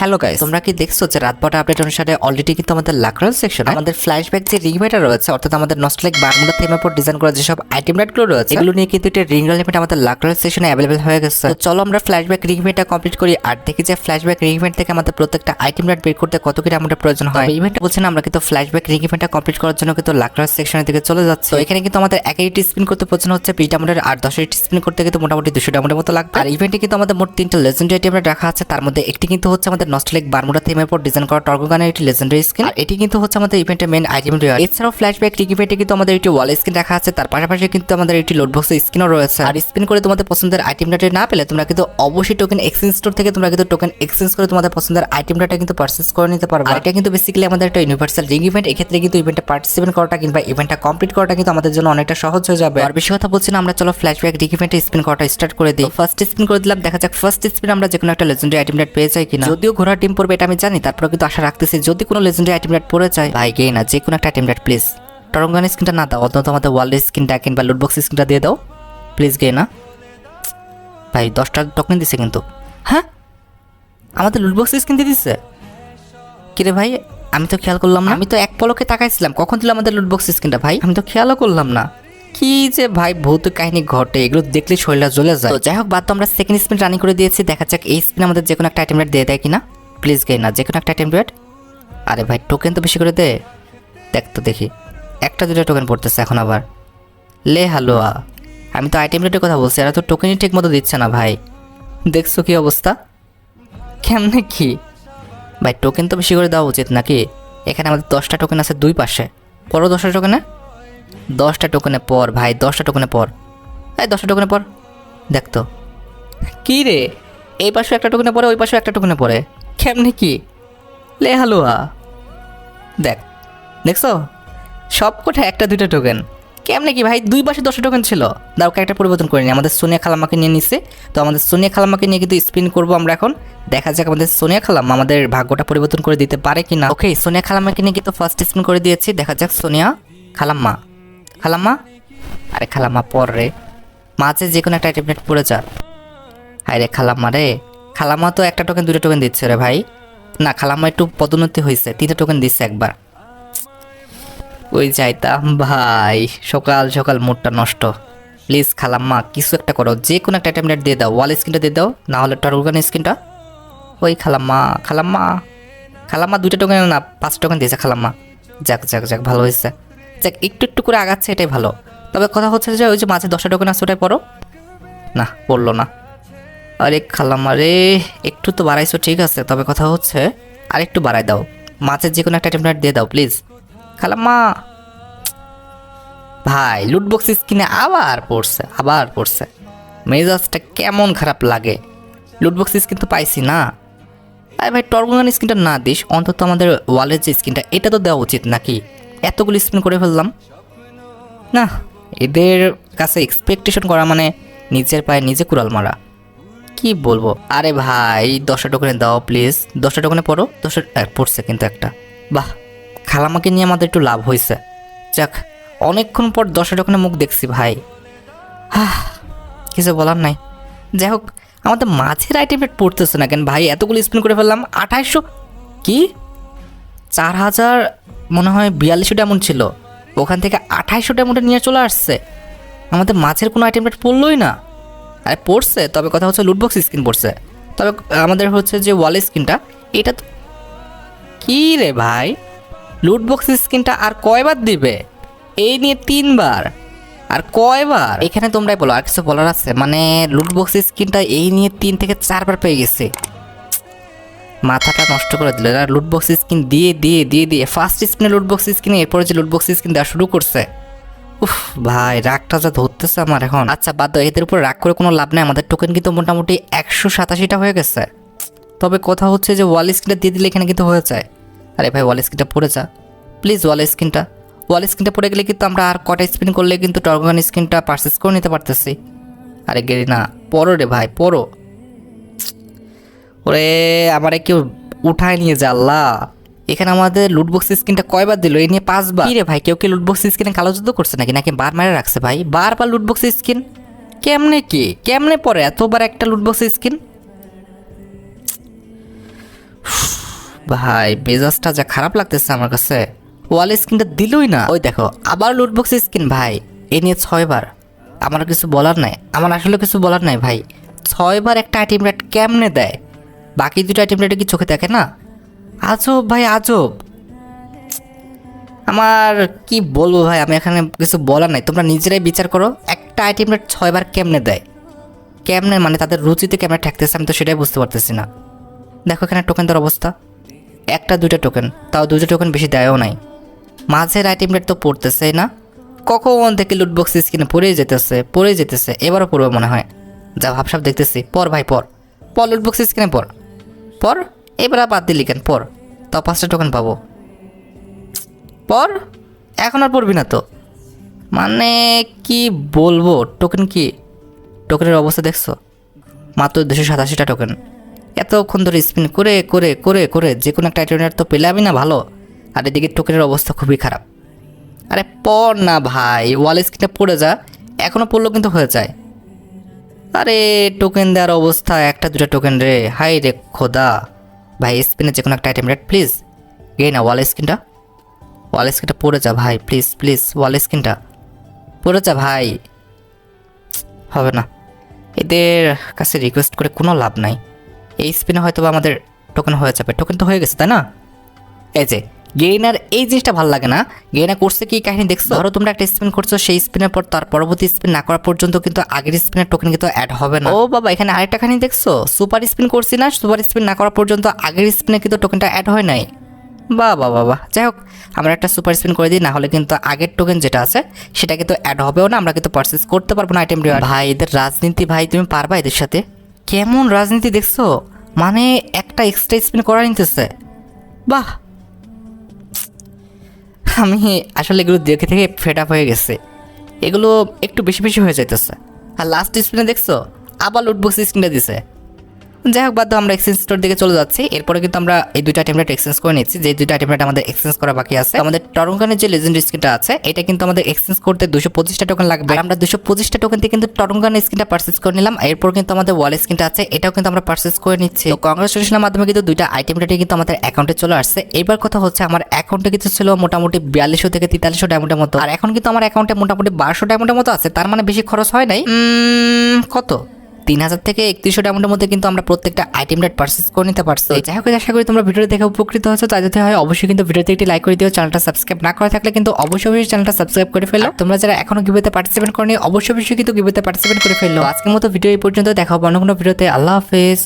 Hello guys, তোমরা কি দেখছো যে রাত 12টা আপডেট অনুসারে অলরেডি কিন্তু আমাদের লাকরাল সেকশন আমাদের ফ্ল্যাশব্যাক যে রিং মেটা রয়েছে, অর্থাৎ আমাদের নস্টালজিক বারমুডা থিমের উপর ডিজাইন করা যেসব আইটেম রাইটগুলো রয়েছে এগুলো নিয়ে কিন্তু একটা রিং লিমিট আমাদের লাকরাল সেকশনে অ্যাভেলেবল হয়ে গেছে। তো চলো আমরা ফ্ল্যাশব্যাক রিং মেটা কমপ্লিট করি আর দেখি যে ফ্ল্যাশব্যাক রিং ইভেন্ট থেকে আমাদের প্রত্যেকটা আইটেম রাইট বের করতে কত কিটা আমাদের প্রয়োজন হয়। ইভেন্টটা বলছি না, আমরা কিন্তু ফ্ল্যাশব্যাক রিং ইভেন্টটা কমপ্লিট করার জন্য কিন্তু লাকরাল সেকশনের দিকে চলে যাচ্ছে। তো এখানে কিন্তু আমাদের 1 স্পিন করতে প্রয়োজন হচ্ছে 20 ডায়মন্ডের, আর 10 স্পিন করতে কিন্তু মোটামুটি 200 ডায়মন্ডের মতো লাগবে। আর ইভেন্টে কিন্তু আমাদের মোট 3টা লেজেন্ডারি আইটেম রাখা আছে, তার মধ্যে একটি কিন্তু হচ্ছে আমাদের নস্টালজিক বারমুডা থিমের উপর ডিজাইন করা টর্গোগানের একটি লেজেন্ডারি স্কিন, আর এটি কিন্তু হচ্ছে আমাদের ইভেন্টের মেইন আইটেম রেয়ার। এছাড়াও ফ্ল্যাশব্যাক রিং ইভেন্টে কিন্তু আমাদের একটি ওয়াল স্কিন রাখা আছে, তার পাশাপাশি কিন্তু আমাদের একটি লোড বক্স স্কিনও রয়েছে। আর স্পিন করে তোমাদের পছন্দের আইটেম ডাটা না পেলে তোমরা কিন্তু অবশ্যই টোকেন এক্সচেঞ্জ স্টোর থেকে তোমরা কিন্তু টোকেন এক্সচেঞ্জ করে তোমাদের পছন্দের আইটেম ডাটা কিন্তু পারচেজ করে নিতে পারবে। আর এটা কিন্তু বেসিক্যালি আমাদের একটা ইউনিভার্সাল রিং ইভেন্ট। এক্ষেত্রে কিন্তু ইভেন্টে পার্টিসিপেট করাটা কিংবা ইভেন্টটা কমপ্লিট করাটা কিন্তু আমাদের জন্য অনেকটা সহজ হয়ে যাবে। আর বেশি কথা বলছি না, আমরা চলো ফ্ল্যাশব্যাক রিং ইভেন্টে স্পিন করাটা স্টার্ট করে দিই। ফার্স্ট স্পিন করে দিলাম, দেখা যাক ফার্স্ট স্পিন আমরা যে কোনো একটা লেজেন্ডারি আইটেম ডাট পেয়ে যাই কিনা। যদিও ঘোড়া টিম পড়বে এটা আমি জানি, তারপরে কিন্তু আশা রাখতেছি যদি কোনো লেজেন্ডারি আইটেম ডাট পড়ে যায় ভাই গে না যে কোনো একটা আইটেম ডাট প্লিজ। টরঙ্গান স্কিনটা না দাও, অন্তত আমাদের ওয়ার্ল্ড স্কিনটা কিংবা লুট বক্স স্কিনটা দিয়ে দাও প্লিজ গে না। ভাই 10টা টোকেন দিছে কিন্তু, হ্যাঁ আমাদের লুট বক্স স্কিন দিয়ে দিচ্ছে কিরে ভাই, আমি তো খেয়াল করলাম না। আমি তো এক পলকে তাকাইছিলাম কখন দিল আমাদের লুট বক্স স্কিনটা, ভাই আমি তো খেয়ালও করলাম না। কি যে ভাই ভৌত কাহিনী ঘটে, এগুলো দেখলে শরীরটা জ্বলে যায়। তো যাই হোক, বাদ তো আমরা সেকেন্ড স্পিন রানিং করে দিয়েছি, দেখা যাক এই স্পিন আমাদের যে কোনো একটা আইটেম রেট দিয়ে দেয় কিনা প্লিজ গে না যে কোনো একটা আইটেম রেট। আরে ভাই টোকেন তো বেশি করে দে, দেখ তো দেখি 1টা 2টা টোকেন পড়তেছে এখন আবার। লে হালুয়া, আমি তো আইটেম রেটের কথা বলছি, এরা তো টোকেনই ঠিক মতো দিচ্ছে না ভাই। দেখছো কি অবস্থা, কেমনে কি ভাই, টোকেন তো বেশি করে দেওয়া উচিত নাকি। এখানে আমাদের 10টা টোকেন আছে দুই পাশে, পরও 10টা টোকেনে 10টা টোকেনে পর ভাই, 10টা টোকেনে পর, এই 10টা টোকেনে পর। দেখ তো কী রে, এই পাশে একটা টোকেনে পরে ওই পাশে একটা টোকেনে পড়ে, কেমনে কি লে হালুয়া। দেখ দেখছো সব কোঠা 1টা 2টা টোকেন, কেমনে কি ভাই, দুই পাশে 10টা টোকেন ছিল। দাও একটা পরিবর্তন করে নি, আমাদের সোনিয়া খালাম্মাকে নিয়ে নিছে। তো আমাদের সোনিয়া খালাম্মাকে নিয়ে কিন্তু স্পিন করবো আমরা এখন, দেখা যাক আমাদের সোনিয়া খালাম্মা আমাদের ভাগ্যটা পরিবর্তন করে দিতে পারে কিনা। ওকে, সোনিয়া খালাম্মাকে নিয়ে কিন্তু ফার্স্ট স্পিন করে দিয়েছি, দেখা যাক সোনিয়া খালাম্মা খালাম্মা, আরে খালাম্মা পর রে, মাঝে যে কোনো একটা আইটেম পড়ে যা। হায় রে খালাম্মা রে, খালাম্মা তো 1টা টোকেন 2টা টোকেন দিচ্ছে রে ভাই। না খালাম্মা একটু পদোন্নতি হয়েছে, 3টা টোকেন দিচ্ছে একবার। ওই যাইতাম ভাই, সকাল সকাল মুডটা নষ্ট। প্লিজ খালাম্মা কিছু একটা করো, যে কোনো একটা আইটেম দিয়ে দাও, ওয়াল স্কিনটা দিয়ে দাও, না হলে টরগান স্কিনটা। ওই খালাম্মা খালাম্মা খালাম্মা 2টা টোকেন না 5 টোকেন দিয়েছে খালাম্মা। যাক যাক যাক ভালো হয়েছে, যাক একটু একটু করে আগাচ্ছে এটাই ভালো। তবে কথা হচ্ছে যে ওই যে মাঝে 10টা টোকেন আছে ওটাই পড়ো না, পড়লো না। আরে খালাম্মা রে, একটু তো বাড়াইছো ঠিক আছে, তবে কথা হচ্ছে আর একটু বাড়াই দাও, মাছের যে কোনো একটা আইটেম দিয়ে দাও প্লিজ খালাম্মা। ভাই লুটবক্স স্কিনে আবার পড়ছে, মেজাজটা কেমন খারাপ লাগে। লুটবক্স স্কিন তো পাইছি না। আরে ভাই টর্গন স্কিনটা না দিস, অন্তত আমাদের ওয়ালের যে স্কিনটা এটা তো দেওয়া উচিত নাকি। এতগুলো স্পিন করে ফেললাম না, এদের কাছে এক্সপেকটেশন করা মানে নিজের পায়ে নিজে কুড়াল মারা, কি বলবো। আরে ভাই 10টা টোকেনে দাও প্লিজ, 10টা টোকেনে পড়ো। 10টা পড়ছে কিন্তু একটা, বাহ খালামাকে নিয়ে আমাদের একটু লাভ হয়েছে। যাক অনেকক্ষণ পর 10টা টোকেনে মুখ দেখছি ভাই, কিছু বলার নাই। যাই হোক, আমাদের মাছের আইটেম রেট পড়তেছে না কেন ভাই, এতগুলো স্পিন করে ফেললাম। 2800 কি 4000 মনে হয় 4200 ডায়মন্ড ছিল, ওখান থেকে 2800 ডায়মন্ডে নিয়ে চলে আসছে। আমাদের মাছের কোনো আইটেম রেট পড়লোই না। আরে পড়ছে, তবে কথা হচ্ছে লুটবক্স স্কিন পড়ছে, তবে আমাদের হচ্ছে যে ওয়াল স্কিনটা এটা তো কী রে ভাই, লুটবক্স স্কিনটা আর কয়বার দিবে, এই নিয়ে 3বার, আর কয়বার এখানে তোমরাই বলো, আর কিছু বলার আছে। মানে লুটবক্স স্কিনটা এই নিয়ে 3 থেকে 4বার পেয়ে গেছে, মাথাটা নষ্ট করে দিল। আর লুটবক্স স্কিন দিয়ে দিয়ে দিয়ে দিয়ে ফার্স্ট স্পিনে লুটবক্স স্কিনে, এরপরে যে লুটবক্স স্কিন দেওয়া শুরু করছে, উফ ভাই রাগটা যা ধরতেছে আমার এখন। আচ্ছা বাদ দাও, এদের উপর রাগ করে কোনো লাভ নেই, আমাদের টোকেন কিন্তু মোটামুটি 187টা হয়ে গেছে। তবে কথা হচ্ছে যে ওয়াল স্কিনটা দিয়ে দিলে এখানে কিন্তু হয়ে যায়। আরে ভাই ওয়াল স্কিনটা পড়ে যা প্লিজ, ওয়াল স্কিনটা পড়ে গেলে কিন্তু আমরা আর কটা স্পিন করলে কিন্তু টর্গন স্কিনটা পারচেস করে নিতে পারতেছি। আরে গেরি না, পড়ো রে ভাই পড়ো। ওরে আমারে কেউ উঠায় নিয়ে যা আল্লাহ। এখানে আমাদের লুটবক্স স্কিনটা কয়বার দিল, এই নিয়ে 5বার। কি রে ভাই, কেউ কি লুটবক্স স্কিনে কালো যুদ্ধ করছে নাকি, নাকি বার মারে রাখছে ভাই, বারবার লুটবক্স স্কিন কেমনে পড়ে এতবার একটা লুটবক্স স্কিন। ভাই মেজাজটা যা খারাপ লাগতেছে আমার কাছে। ওয়াল স্কিনটা দিলই না। ওই দেখো আবার লুটবক্স স্কিন ভাই, এ নিয়ে 6বার। আমার কিছু বলার নাই, আমার আসলে কিছু বলার নাই ভাই। 6বার একটা আইটেম রেট কেমনে দেয়? বাকি দুটো আইটেম রেটে কি চোখে দেখে না? আজব ভাই আজব। আমার কি বলবো ভাই, আমি এখানে কিছু বলার নাই, তোমরা নিজেরাই বিচার করো। একটা আইটেম রেট 6বার কেমনে দেয়? কেমনে মানে তাদের রুচিতে কেমনে ঠেকতেছে আমি তো সেটাই বুঝতে পারতেছি না। দেখো এখানে টোকেন দেওয়ার অবস্থা, একটা দুইটা টোকেন, তাও দুটো টোকেন বেশি দেয়ও নাই। মাঝের আইটেম রেট তো পড়তেছেই না, কখন থেকে লুটবক্স স্ক্রিনে পড়েই যেতেছে, এবারও পড়বে মনে হয়। যা ভাবসাব দেখতেছি। পর ভাই পর পর লুটবক্স স্ক্রিনে পর এবার বাদ দিলি কেন? পর, তাও 5টা টোকেন পাবো। পর, এখন আর পড়বি না তো? মানে কি বলবো, টোকেন কি, টোকেনের অবস্থা দেখছো? মাত্র 287টা টোকেন। এতক্ষণ ধরে স্পিন করে করে করে করে যে কোনো একটা আইটেম তো পেলামই না ভালো, আর এদিকে টোকেনের অবস্থা খুবই খারাপ। আরে পড় না ভাই, ওয়াল স্ক্রিনটা পড়ে যা, এখনও পড়লেও কিন্তু হয়ে যায়। আরে টোকেন দেওয়ার অবস্থা, একটা দুটা টোকেন রে, হাই রে খোদা। ভাই স্পিনে যে কোনো একটা আইটেম রেট প্লিজ, গে না ওয়াল স্ক্রিনটা পড়ে যা ভাই, প্লিজ প্লিজ ওয়াল স্ক্রিনটা পড়ে যা ভাই। হবে না, এদের কাছে রিকোয়েস্ট করে কোনো লাভ নাই। এই স্পিনে হয়তো বা আমাদের টোকেন হয়ে যাবে, টোকেন তো হয়ে গেছে তাই না? এই যে গেইনার, এই জিনিসটা ভালো লাগে না। গেইনার করছে কি কাহিনী দেখছো? ধরো তোমরা একটা স্পিন করছো, সেই স্পিনের পর তার পরবর্তী স্পিন না করা পর্যন্ত কিন্তু আগের স্পিনের টোকেন কিন্তু অ্যাড হবে না। ও বাবা, এখানে আরেকটা কাহিনী দেখছো? সুপার স্পিন করছি না, সুপার স্পিন না করা পর্যন্ত আগের স্পিনে কিন্তু টোকেনটা অ্যাড হয় নাই। বাবা বাবা, যাই হোক আমরা একটা সুপার স্পিন করে দিই, না হলে কিন্তু আগের টোকেন যেটা আছে সেটা কিন্তু অ্যাড হবেও না, আমরা কিন্তু পারচেস করতে পারবো না আইটেম রিওয়ার্ড। ভাই এদের রাজনীতি, ভাই তুমি পারবা এদের সাথে? কেমন রাজনীতি দেখছো, মানে একটা এক্সট্রা স্পিন করা নিতেছে। বাহ, আমি আসলে এগুলো দেখে থেকে ফেড আপ হয়ে গেছে, এগুলো একটু বেশি বেশি হয়ে যাইতেছে। আর লাস্ট স্পিনে দেখছো আবার লুটবক্স স্ক্রিনটা দিছে। যাই হোক বাদ দাও, আমরা এক্সচেঞ্জ স্টোর দিকে চলে যাচ্ছি। এরপরে কিন্তু আমরা এই দুইটা আইটেম রেট এক্সচেঞ্জ করে নিচ্ছি, যে দুইটা আইটেম রেট আমাদের এক্সচেঞ্জ করা বাকি আছে। আমাদের টরঙ্গানের যে লেজেন্ডারি স্কিনটা আছে এটা কিন্তু আমাদের এক্সচেঞ্জ করতে 225টা টোকেন লাগবে, আর আমরা 225টা টোকেন দিয়ে কিন্তু টরঙ্গানের স্কিনটা পারচেজ করে নিলাম। এরপর কিন্তু আমাদের ওয়াল স্কিনটা আছে, এটাও কিন্তু আমরা পারচেজ করে নিচ্ছি। তো কংগ্রেচুলেশনের মাধ্যমে কিন্তু দুইটা আইটেম রেটে কিন্তু আমাদের অ্যাকাউন্টে চলে আসছে। এবার কথা হচ্ছে, আমার অ্যাকাউন্টে কিন্তু ছিল মোটামুটি 4200 থেকে 4300 ডায়মন্ডের মতো, আর এখন কিন্তু আমার অ্যাকাউন্টে মোটামুটি 1200 ডায়মন্ডের মতো আছে। তার মানে বেশি খরচ হয় নাই। কত 3000 থেকে 3100 ডায়মন্ডের মধ্যে কিন্তু আমরা প্রত্যেকটা আইটেম রেট পারচেজ করে নিতে পারছি। যাই হোক আশা করি তোমরা ভিডিওটা দেখে উপকৃত হয়েছো। তাই যদি হয় অবশ্যই কিন্তু ভিডিওতে একটি লাইক করে দিও। চ্যানেলটা সাবস্ক্রাইব না করা থাকলে কিন্তু অবশ্যই চ্যানেলটা সাবস্ক্রাইব করে ফেলো। তোমরা যারা এখনো গিভওয়েতে পার্টিসিপেট করনি অবশ্যই কিন্তু গিভওয়েতে পার্টিসিপেট করে ফেলো। আজকের মতো ভিডিও এই পর্যন্ত, দেখা হবে অন্য কোনো ভিডিওতে। আল্লাহ হাফেজ।